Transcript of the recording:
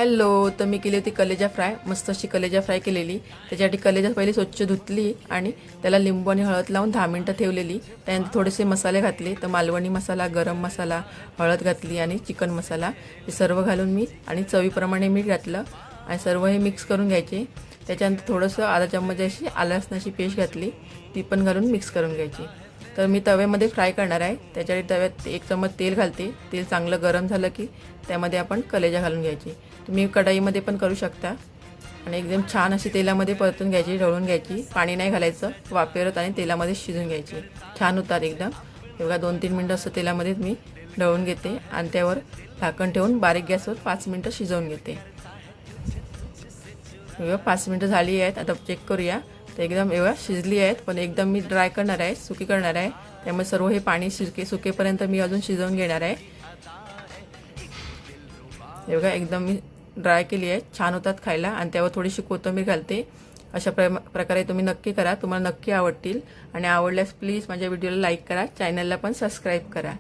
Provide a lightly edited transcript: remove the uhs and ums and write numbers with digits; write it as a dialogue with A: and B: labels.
A: Hello, तर मी केली होती कलेजा फ्राय। मस्त अशी कलेजा फ्राय केलेली। त्याच्यासाठी कलेजा पहिले स्वच्छ धुतली आणि त्याला लिंबू आणि हळद लावून 10 मिनिटं ठेवलेली। त्यानंतर थोडेसे मसाले घातले, तर मालवणी मसाला, गरम मसाला, हळद घातली आणि चिकन मसाला हे सर्व घालून मी आणि चवीप्रमाणे मीठ घातलं आणि सर्व हे मिक्स करून घ्यायचे। त्याच्यानंतर थोडंसं आधा चम्मच अशी आलं लसणाची पेस्ट घातली, ती पण घालून मिक्स करून घ्यायची। तर मी तव्यामध्ये फ्राय करणार आहे। त्याच्यासाठी तव्यात 1 चम्मच तेल घालते। तेल चांगलं गरम झालं की त्यामध्ये आपण कलेजा घालून घ्यायची। तुम्ही कढईमध्ये पण करू शकता आणि एकदम छान अशी तेलामध्ये परतून घ्यायची, ढवळून घ्यायची। पाणी नाही घालायचं, वाफेवरच आणि तेलामध्ये शिजून घ्यायची। छान होतात एकदम। बघा 2-3 मिनिटं असं तेलामध्ये मी ढवळून घेते आणि त्यावर झाकण ठेवून बारीक गॅसवर 5 मिनिटं शिजवून घेते। बघा 5 मिनिटं झाली आहेत। आता चेक करूया। तर एकदम शिजली आहेत, पण एकदम मी ड्राय करणार आहे, सुकी करणार आहे। त्यामुळे सर्व हे पाणी सुकेपर्यंत मी अजून शिजवून घेणार आहे। हे बघा एकदम मी ड्राय केली आहे, छान होतात खायला आणि त्यावर थोडीशी कोथिंबीर घालते। अशा प्रकारे तुम्ही नक्की करा, तुम्हाला नक्की आवडतील आणि आवडल्यास प्लीज माझ्या व्हिडिओला लाईक करा, चॅनलला पण सबस्क्राईब करा।